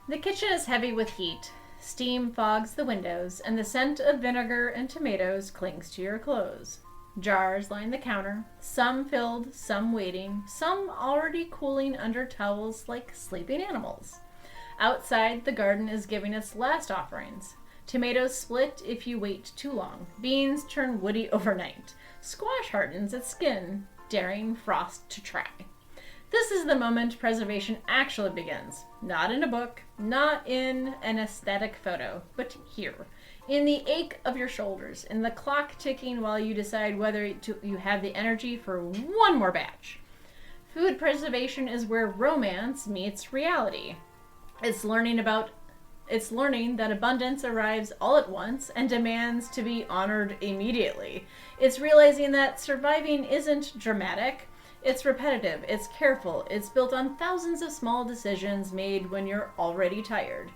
The kitchen is heavy with heat. Steam fogs the windows, and the scent of vinegar and tomatoes clings to your clothes. Jars line the counter, some filled, some waiting, some already cooling under towels like sleeping animals. Outside, the garden is giving its last offerings. Tomatoes split if you wait too long. Beans turn woody overnight. Squash hardens its skin, daring frost to try. This is the moment preservation actually begins. Not in a book, not in an aesthetic photo, but here. In the ache of your shoulders, in the clock ticking while you decide whether you have the energy for one more batch. Food preservation is where romance meets reality. It's learning that abundance arrives all at once and demands to be honored immediately. It's realizing that surviving isn't dramatic. It's repetitive, it's careful, it's built on thousands of small decisions made when you're already tired.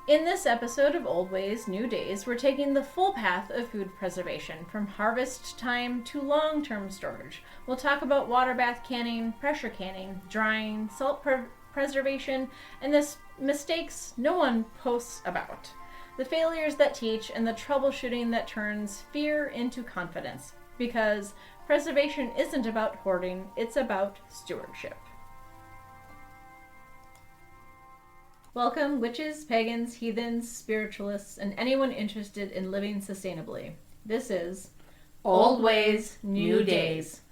In this episode of Old Ways, New Days, we're taking the full path of food preservation, from harvest time to long-term storage. We'll talk about water bath canning, pressure canning, drying, salt preservation, and the mistakes no one posts about. The failures that teach, and the troubleshooting that turns fear into confidence. Because preservation isn't about hoarding, it's about stewardship. Welcome, witches, pagans, heathens, spiritualists, and anyone interested in living sustainably. This is Old Ways, New Days,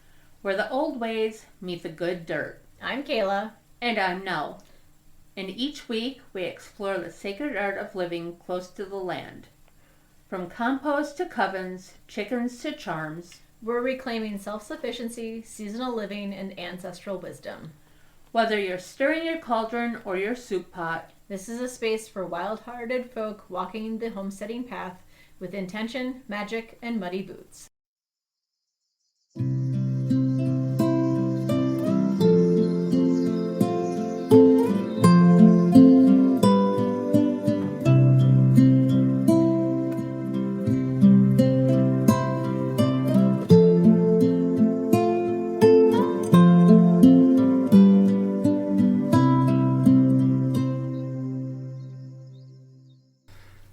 where the old ways meet the good dirt. I'm Kayla. And I'm Nell. And each week we explore the sacred art of living close to the land. From compost to covens, chickens to charms, We're reclaiming self-sufficiency, seasonal living, and ancestral wisdom. whether you're stirring your cauldron or your soup pot, This is a space for wild-hearted folk walking the homesteading path with intention, magic, and muddy boots.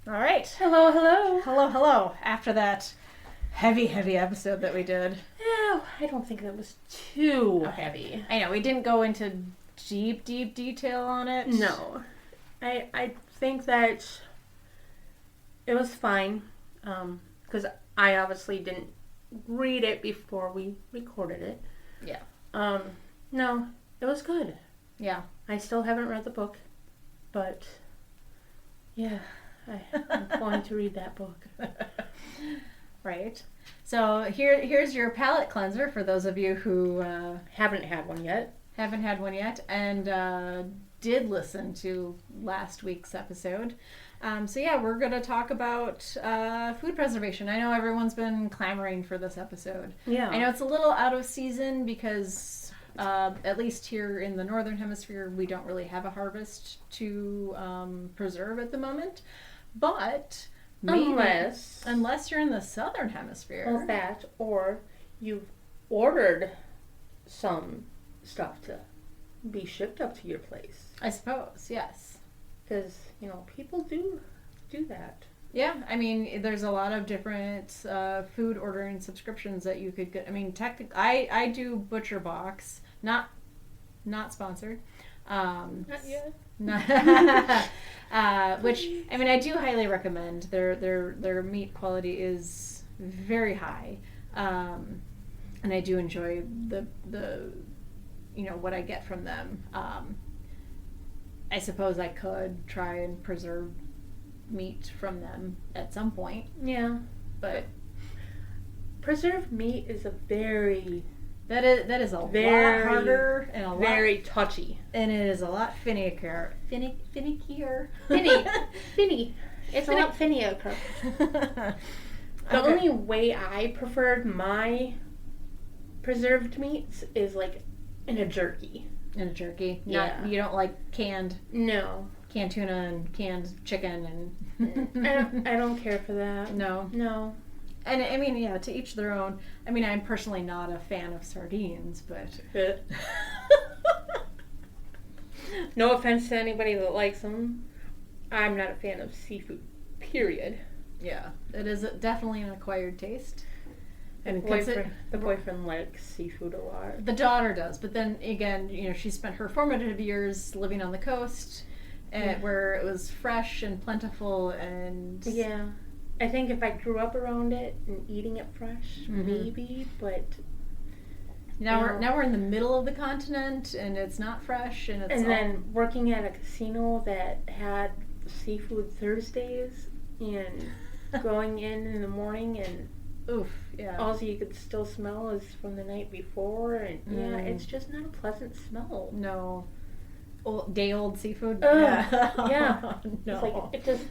All right. Hello. After that heavy episode that we did. I don't think that was too heavy. I know, we didn't go into deep detail on it. No. I think that it was fine, because I obviously didn't read it before we recorded it. Yeah. No, it was good. Yeah. I still haven't read the book, but yeah, I'm going to read that book. Right. So here's your palate cleanser for those of you who Haven't had one yet. haven't had one yet and did listen to last week's episode. So yeah, we're going to talk about food preservation. I know everyone's been clamoring for this episode. Yeah. I know it's a little out of season because at least here in the Northern Hemisphere, we don't really have a harvest to preserve at the moment. But maybe, unless you're in the Southern Hemisphere. Or that, or you've ordered some stuff to be shipped up to your place. I suppose, yes. Because, people do that. Yeah, I mean, there's a lot of different food ordering subscriptions that you could get. I mean, technically, I do Butcher Box, not sponsored. Not yet. Which, I mean, I do highly recommend. Their meat quality is very high, and I do enjoy the what I get from them. I suppose I could try and preserve meat from them at some point. Yeah. But preserved meat is a very that is a lot harder and a very touchy, and it is a lot finickier. Finickier. Finny. It's a lot finnier. The only way I preferred my preserved meats is like in a jerky. In a jerky. Yeah. You don't like canned. No. Canned tuna and canned chicken and. I don't care for that. No. And I mean, yeah, to each their own. I mean, I'm personally not a fan of sardines, but. No offense to anybody that likes them. I'm not a fan of seafood, period. Yeah, it is definitely an acquired taste. And The boyfriend likes seafood a lot. The daughter does, but then again, she spent her formative years living on the coast, where it was fresh and plentiful, and yeah, I think if I grew up around it and eating it fresh, maybe, but now we're in the middle of the continent, and it's not fresh, and then working at a casino that had seafood Thursdays and going in the morning and. Oof, yeah. All you could still smell is from the night before, and it's just not a pleasant smell. No. Day-old seafood? Yeah. No. It's like, it just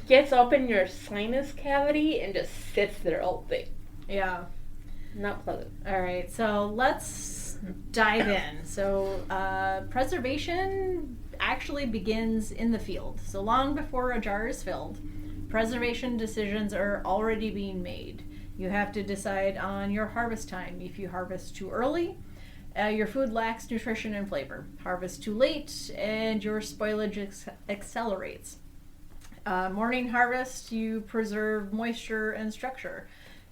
gets up in your sinus cavity and just sits there all day. Yeah. Not pleasant. All right, so let's dive in. So, preservation actually begins in the field. So long before a jar is filled, preservation decisions are already being made. You have to decide on your harvest time. If you harvest too early, your food lacks nutrition and flavor. Harvest too late, and your spoilage accelerates. Morning harvest, you preserve moisture and structure.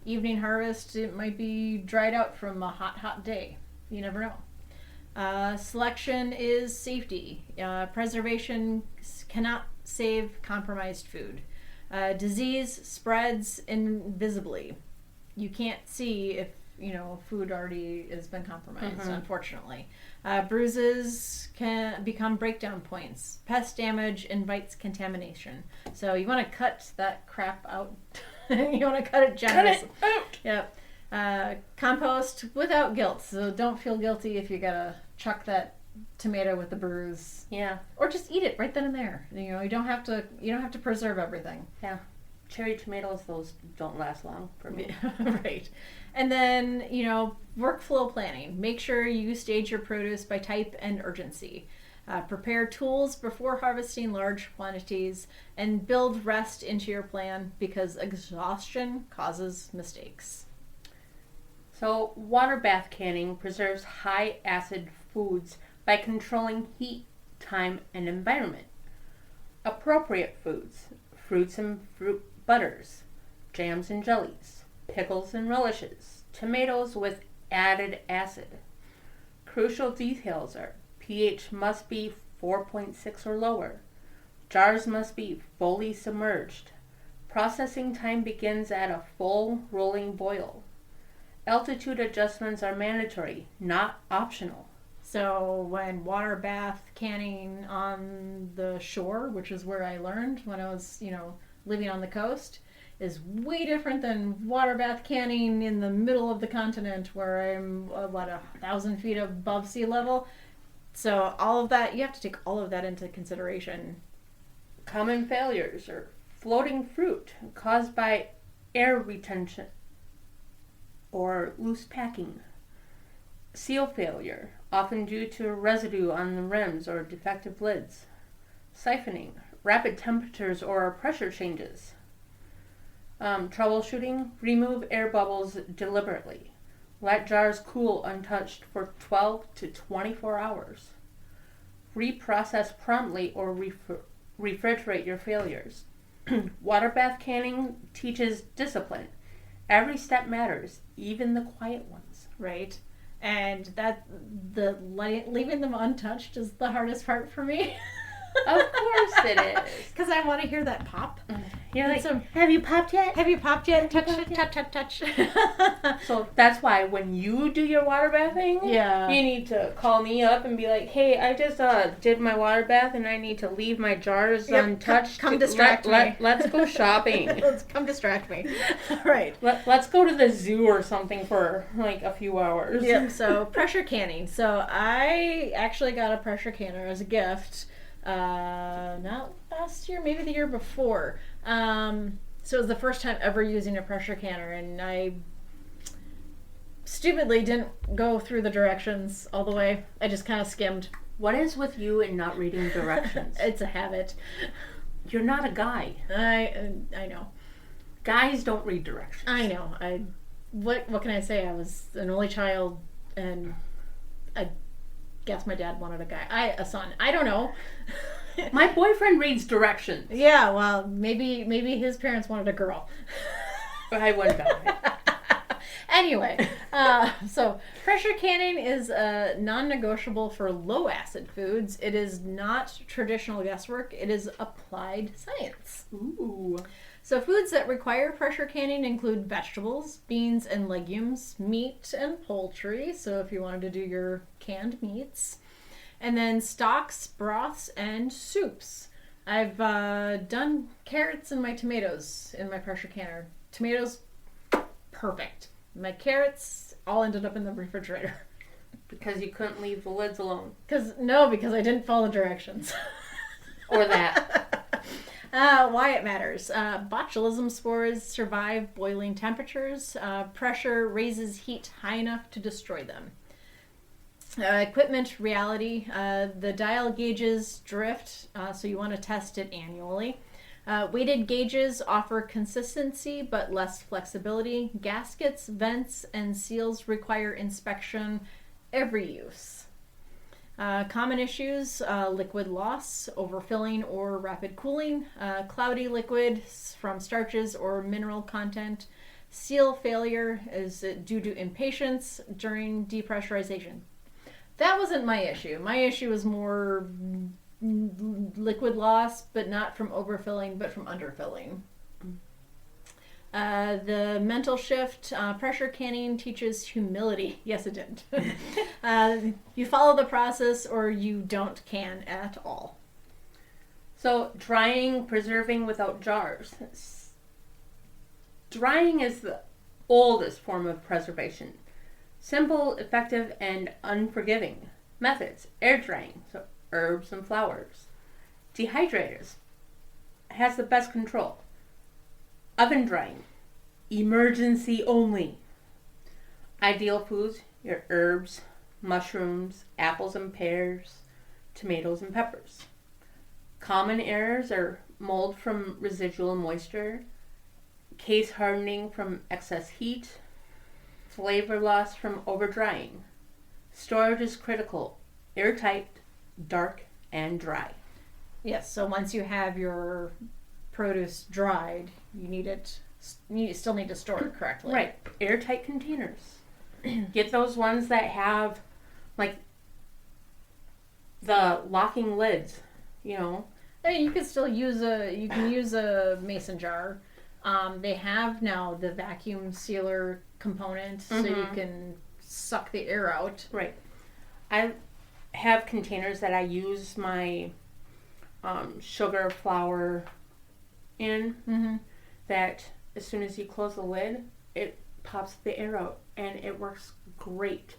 Evening harvest, it might be dried out from a hot day. You never know. Selection is safety. Preservation cannot save compromised food. Disease spreads invisibly. You can't see if food already has been compromised, unfortunately. Bruises can become breakdown points. Pest damage invites contamination. So you want to cut that crap out. You want to cut it generously. Cut it out! Yep. Compost without guilt. So don't feel guilty if you gotta chuck that tomato with the bruise. Yeah. Or just eat it right then and there. You don't have to preserve everything. Yeah. Cherry tomatoes, those don't last long for me. Right. And then, workflow planning. Make sure you stage your produce by type and urgency. Prepare tools before harvesting large quantities, and build rest into your plan because exhaustion causes mistakes. So, water bath canning preserves high acid foods by controlling heat, time, and environment. Appropriate foods, fruits and fruit butters, jams and jellies, pickles and relishes, tomatoes with added acid. Crucial details are pH must be 4.6 or lower. Jars must be fully submerged. Processing time begins at a full rolling boil. Altitude adjustments are mandatory, not optional. So when water bath canning on the shore, which is where I learned when I was, living on the coast, is way different than water bath canning in the middle of the continent where I'm, 1,000 feet above sea level. So all of that, you have to take all of that into consideration. Common failures are floating fruit caused by air retention or loose packing. Seal failure, often due to residue on the rims or defective lids. Siphoning, rapid temperatures or pressure changes. Troubleshooting, remove air bubbles deliberately. Let jars cool untouched for 12 to 24 hours. Reprocess promptly or refrigerate your failures. Water bath canning teaches discipline. Every step matters, even the quiet ones. Right. And leaving them untouched is the hardest part for me. Of course it is. Because I want to hear that pop. You're like, have you popped yet? Have you popped yet? Touch. So that's why when you do your water bathing, yeah, you need to call me up and be like, hey, I just did my water bath and I need to leave my jars untouched. Come distract me. Let's go shopping. Come distract me. Right. Let's go to the zoo or something for like a few hours. Yep, so pressure canning. So I actually got a pressure canner as a gift. Not last year, maybe the year before. So it was the first time ever using a pressure canner, and I stupidly didn't go through the directions all the way. I just kind of skimmed. What is with you and not reading directions? It's a habit. You're not a guy. I know. Guys don't read directions. I know. What can I say? I was an only child, and I guess my dad wanted a son. I don't know. My boyfriend reads directions. Yeah, well, maybe his parents wanted a girl. I wouldn't know it. Anyway, so pressure canning is non-negotiable for low-acid foods. It is not traditional guesswork. It is applied science. Ooh. So foods that require pressure canning include vegetables, beans and legumes, meat and poultry. So if you wanted to do your canned meats, and then stocks, broths, and soups. I've done carrots and my tomatoes in my pressure canner. Tomatoes, perfect. My carrots all ended up in the refrigerator. Because you couldn't leave the lids alone. Because I didn't follow directions. Or that. Why it matters. Botulism spores survive boiling temperatures. Pressure raises heat high enough to destroy them. Equipment reality. The dial gauges drift, so you want to test it annually. Weighted gauges offer consistency but less flexibility. Gaskets, vents, and seals require inspection every use. Common issues, liquid loss, overfilling or rapid cooling, cloudy liquid from starches or mineral content. Seal failure is due to impatience during depressurization. That wasn't my issue. My issue was more liquid loss, but not from overfilling, but from underfilling. The mental shift, pressure canning teaches humility. Yes, it did. You follow the process or you don't can at all. So, drying, preserving without jars. Drying is the oldest form of preservation. Simple, effective, and unforgiving methods. Air drying, so herbs and flowers. Dehydrators has the best control. Oven drying, emergency only. Ideal foods, your herbs, mushrooms, apples and pears, tomatoes and peppers. Common errors are mold from residual moisture, case hardening from excess heat, flavor loss from over drying. Storage is critical, airtight, dark, and dry. Yes, so once you have your produce dried, you still need to store it correctly. Right, airtight containers. Get those ones that have like the locking lids, you know. I mean, you can still use a mason jar. They have now the vacuum sealer component, so you can suck the air out. Right. I have containers that I use my sugar, flour in, that as soon as you close the lid, it pops the air out, and it works great.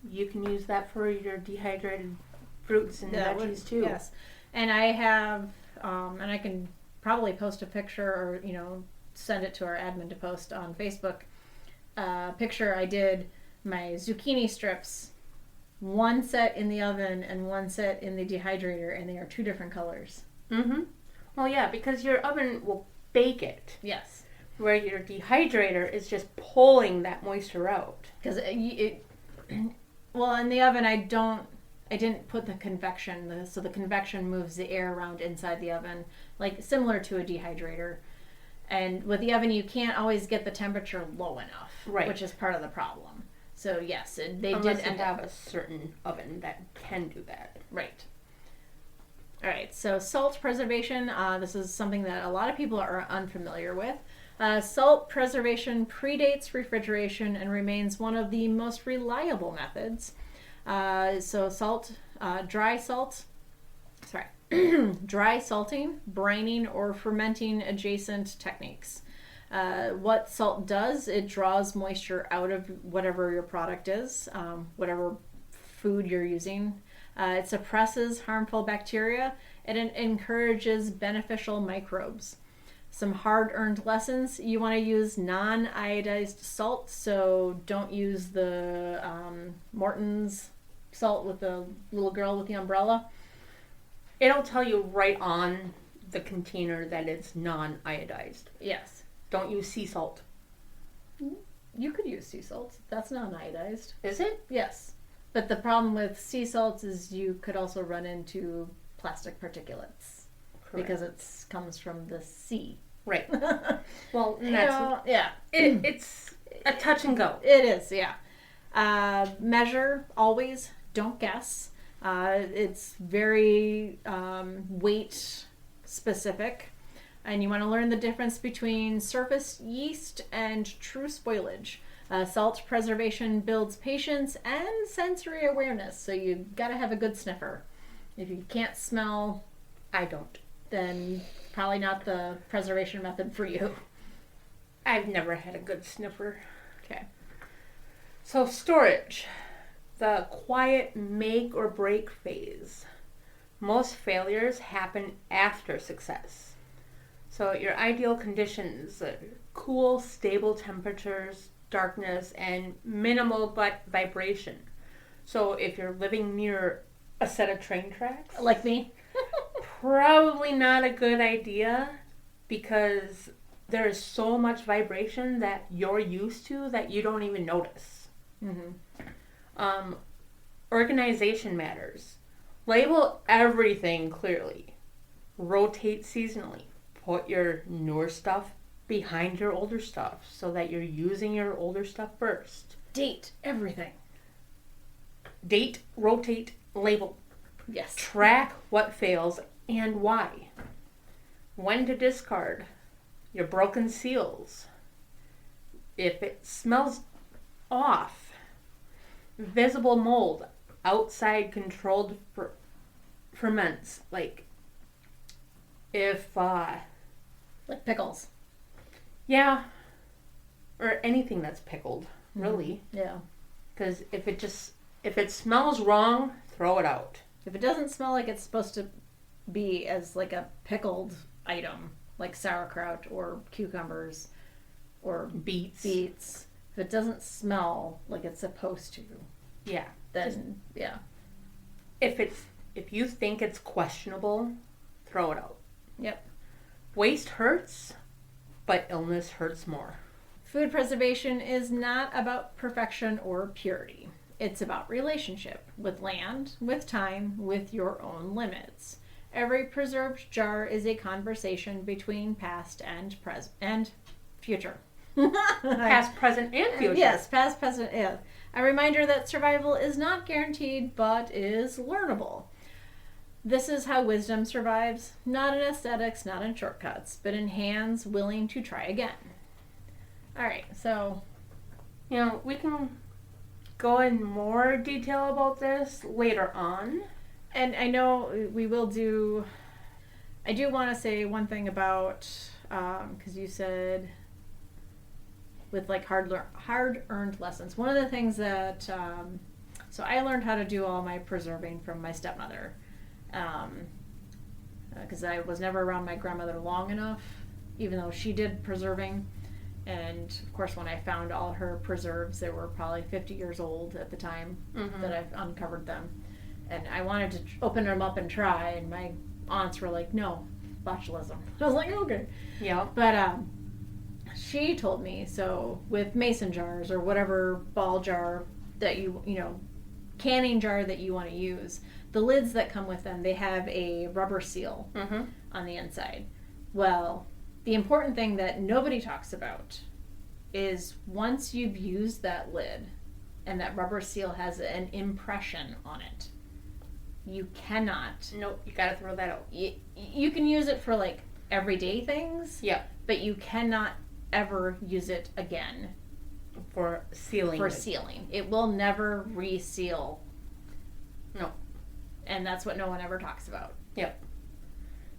You can use that for your dehydrated fruits and veggies too. Yes. And I have, and I can probably post a picture or, send it to our admin to post on Facebook. Picture I did my zucchini strips, one set in the oven and one set in the dehydrator, and they are two different colors. Well, yeah, because your oven will bake it. Yes. Where your dehydrator is just pulling that moisture out. Because well, in the oven I didn't put the convection, so the convection moves the air around inside the oven, like similar to a dehydrator. And with the oven, you can't always get the temperature low enough, right? Which is part of the problem. So yes, Unless you have a certain oven that can do that. Right. All right. So salt preservation. This is something that a lot of people are unfamiliar with. Salt preservation predates refrigeration and remains one of the most reliable methods. So dry salting, brining, or fermenting adjacent techniques. What salt does, it draws moisture out of whatever your product is, whatever food you're using. It suppresses harmful bacteria, and it encourages beneficial microbes. Some hard-earned lessons: you want to use non-iodized salt, so don't use the Morton's salt with the little girl with the umbrella. It'll tell you right on the container that it's non-iodized. Yes. Don't use sea salt. You could use sea salt. That's non-iodized. Is it? Yes. But the problem with sea salts is you could also run into plastic particulates. Correct. Because it comes from the sea. Right. Well, and that's yeah. It's a touch and go. It is, yeah. Measure always. Don't guess. It's very weight specific, and you want to learn the difference between surface yeast and true spoilage. Salt preservation builds patience and sensory awareness, so you got to have a good sniffer. If you can't smell, I don't. then probably not the preservation method for you. I've never had a good sniffer. Okay. So storage, the quiet make or break phase. Most failures happen after success. So your ideal conditions, cool, stable temperatures, darkness, and minimal but vibration. So if you're living near a set of train tracks, Like me? probably not a good idea because there is so much vibration that you're used to that you don't even notice. Organization matters. Label everything clearly. Rotate seasonally. Put your newer stuff behind your older stuff so that you're using your older stuff first. Date everything. Date, rotate, label. Yes. Track what fails and why. When to discard. Your broken seals. If it smells off. Visible mold. Outside controlled ferments. Like if Like pickles. yeah, or anything that's pickled, really. Yeah. Because if it smells wrong, throw it out. If it doesn't smell like it's supposed to be as like a pickled item, like sauerkraut or cucumbers or Beets. if it doesn't smell like it's supposed to, Yeah. then yeah. If you think it's questionable, throw it out. Yep. Waste hurts, but illness hurts more. Food preservation is not about perfection or purity. It's about relationship with land, with time, with your own limits. Every preserved jar is a conversation between past and future. Past, present, and future. Yes, past, present, yeah. A reminder that survival is not guaranteed, but is learnable. This is how wisdom survives, not in aesthetics, not in shortcuts, but in hands willing to try again. All right, so We can go in more detail about this later on. and I know we will do. I do want to say one thing about because you said with like hard-earned lessons. One of the things that so I learned how to do all my preserving from my stepmother. Because I was never around my grandmother long enough, even though she did preserving. And of course, when I found all her preserves, they were probably 50 years old at the time that I've uncovered them. And I wanted to open them up and try, and my aunts were like, no, botulism. I was like, okay. Yeah. But she told me, so with mason jars or whatever ball jar that canning jar that you want to use, the lids that come with them, they have a rubber seal on the inside. Well, the important thing that nobody talks about is once you've used that lid and that rubber seal has an impression on it, you cannot. Nope, you gotta throw that out. You can use it for like everyday things. Yeah. But you cannot ever use it again For sealing. It will never reseal. No. And that's what no one ever talks about. Yep.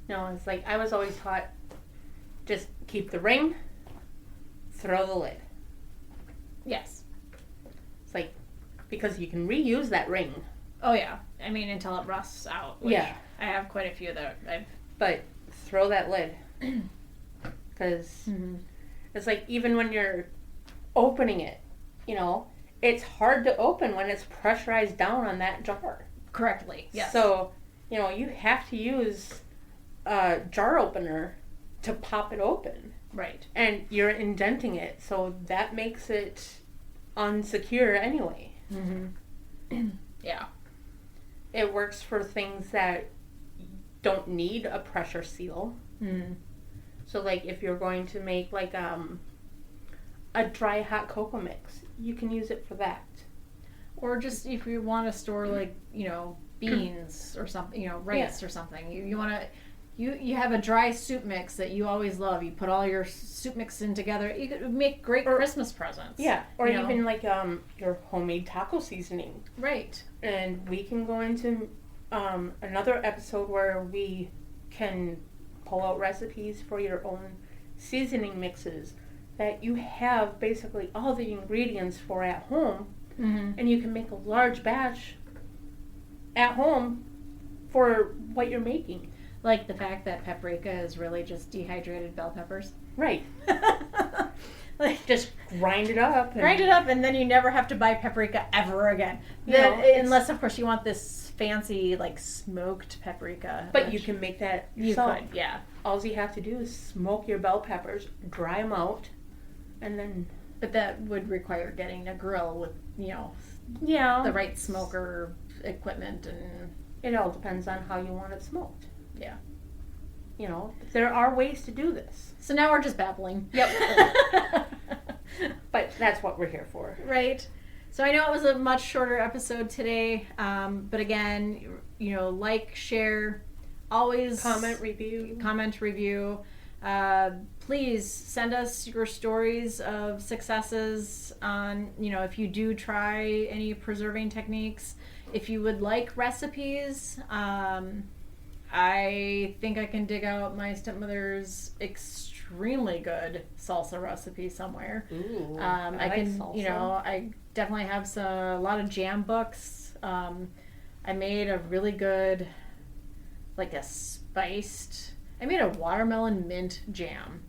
No, it's like I was always taught just keep the ring, throw the lid. Yes. It's like because you can reuse that ring. Oh yeah. I mean until it rusts out. Which Yeah. I have quite a few that But throw that lid. Because it's like even when you're opening it, it's hard to open when it's pressurized down on that jar. correctly. Yes. So, you have to use a jar opener to pop it open. Right. And you're indenting it, so that makes it unsecure anyway. Yeah. It works for things that don't need a pressure seal. So like if you're going to make like a dry hot cocoa mix, you can use it for that. Or just if you want to store like, beans or something, rice or something. You want to, you have a dry soup mix that you always love. You put all your soup mix in together. You could make great Christmas presents. Yeah. Or even like your homemade taco seasoning. Right. And we can go into another episode where we can pull out recipes for your own seasoning mixes that you have basically all the ingredients for at home, and you can make a large batch at home for what you're making. Like the fact that paprika is really just dehydrated bell peppers. Right. Like just grind it up. And then you never have to buy paprika ever again. Unless, of course, you want this fancy, like, smoked paprika. But you can make that yourself. You could, yeah. All you have to do is smoke your bell peppers, dry them out, and then... But that would require getting a grill with, the right smoker equipment and... It all depends on how you want it smoked. Yeah. There are ways to do this. So now we're just babbling. Yep. But that's what we're here for. Right. So I know it was a much shorter episode today, but again, like, share, always... Comment, review. Please send us your stories of successes on, if you do try any preserving techniques. If you would like recipes, I think I can dig out my stepmother's extremely good salsa recipe somewhere. Ooh, I can, salsa. I definitely have a lot of jam books. I made a really good, like I made a watermelon mint jam.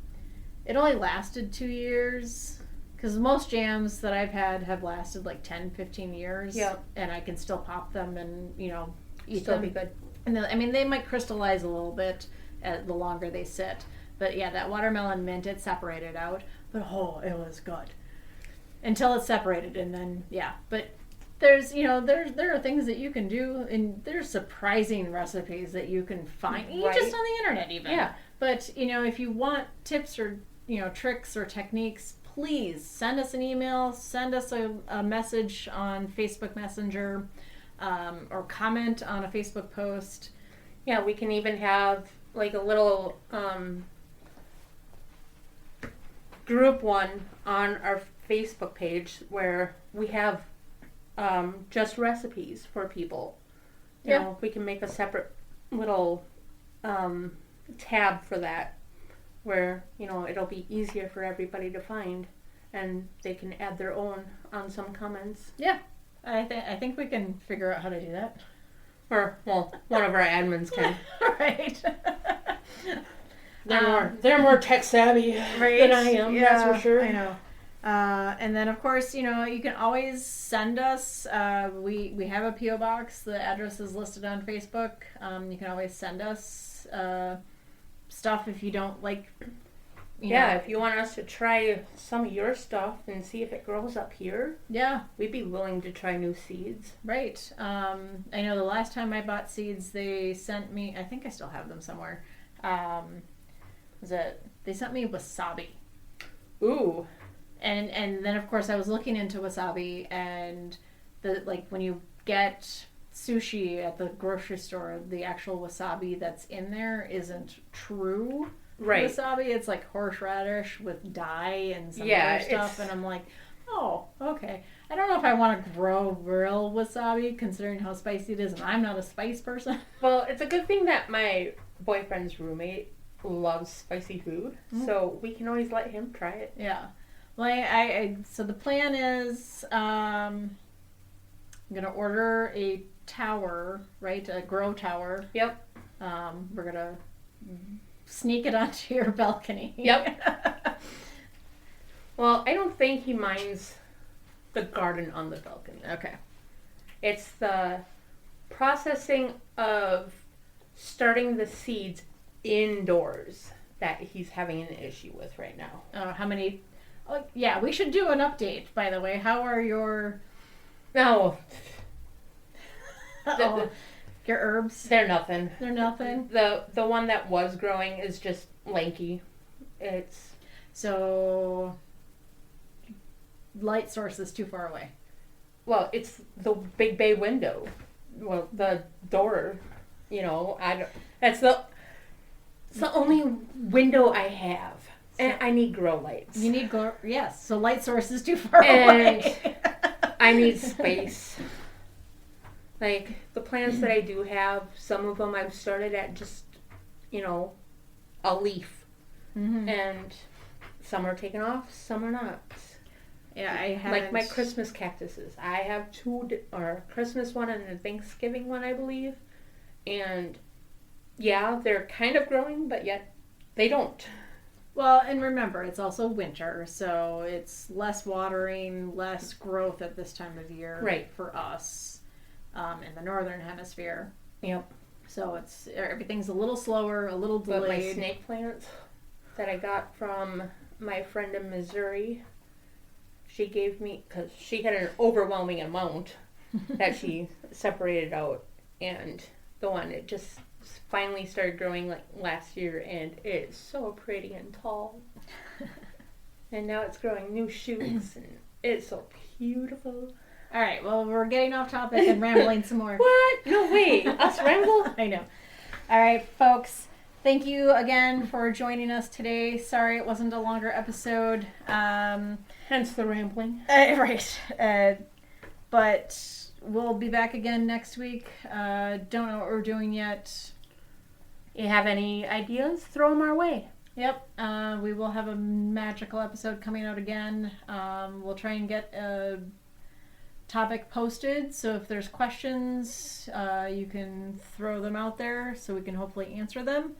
It only lasted 2 years, because most jams that I've had have lasted like 10, 15 years. Yep. And I can still pop them and, eat Still them. be good. And they might crystallize a little bit the longer they sit. But yeah, that watermelon mint, it separated out. But it was good. Until it's separated, and then, yeah. But there's, there are things that you can do, and there's surprising recipes that you can find, Right. just on the internet even. Yeah. But, if you want tips or, tricks or techniques, please send us an email, send us a message on Facebook Messenger, or comment on a Facebook post. Yeah, we can even have like a little group one on our Facebook page where we have just recipes for people. We can make a separate little tab for that where, it'll be easier for everybody to find and they can add their own on some comments. Yeah. I think we can figure out how to do that. Or, well, one of our admins can. Right. They're more tech savvy than I am, that's for sure. I know. And then, of course, you can always send us. We have a P.O. box. The address is listed on Facebook. You can always send us stuff if you don't like. If you want us to try some of your stuff and see if it grows up here. Yeah. We'd be willing to try new seeds. Right. I know the last time I bought seeds, they sent me, I think I still have them somewhere. They sent me wasabi. Ooh. And then, of course, I was looking into wasabi, and when you get sushi at the grocery store, the actual wasabi that's in there isn't true wasabi. It's like horseradish with dye and some other stuff, and I'm like, oh, okay. I don't know if I want to grow real wasabi, considering how spicy it is, and I'm not a spice person. Well, it's a good thing that my boyfriend's roommate loves spicy food, so we can always let him try it. Yeah. Well, so the plan is, I'm going to order a tower, right? A grow tower. Yep. We're going to sneak it onto your balcony. Yep. Well, I don't think he minds the garden on the balcony. Okay. It's the processing of starting the seeds indoors that he's having an issue with right now. How many... Oh, yeah, we should do an update, by the way. How are your... No. Your herbs, They're nothing. they're nothing. The one that was growing is just lanky. It's So, light source is too far away. well, it's the big bay window. Well, the door. You know, that's it's the only window I have, and I need grow lights. You need yes. So light source is too far And away. I need space. Like the plants that I do have, some of them I've started at just, a leaf, and some are taken off, some are not. Yeah, I have Like my Christmas cactuses. I have two, or a Christmas one and a Thanksgiving one, I believe. And yeah, they're kind of growing, but yet they don't. Well, and remember, it's also winter, so it's less watering, less growth at this time of year, Right. for us, in the northern hemisphere. Yep. So everything's a little slower, a little delayed. But my snake plants that I got from my friend in Missouri, she gave me, because she had an overwhelming amount that she separated out, and the one, it just finally started growing like last year, and it's so pretty and tall. And now it's growing new shoots, and it's so beautiful. All right, well, we're getting off topic and rambling some more. What? No way. Us ramble? I know. All right, folks. Thank you again for joining us today. Sorry it wasn't a longer episode. Hence the rambling. Right. But we'll be back again next week. Don't know what we're doing yet. You have any ideas? Throw them our way. Yep. We will have a magical episode coming out again. We'll try and get a topic posted. So if there's questions, you can throw them out there so we can hopefully answer them.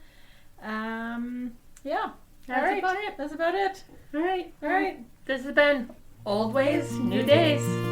Yeah. That's about it. All right. This has been Old Ways, New Days.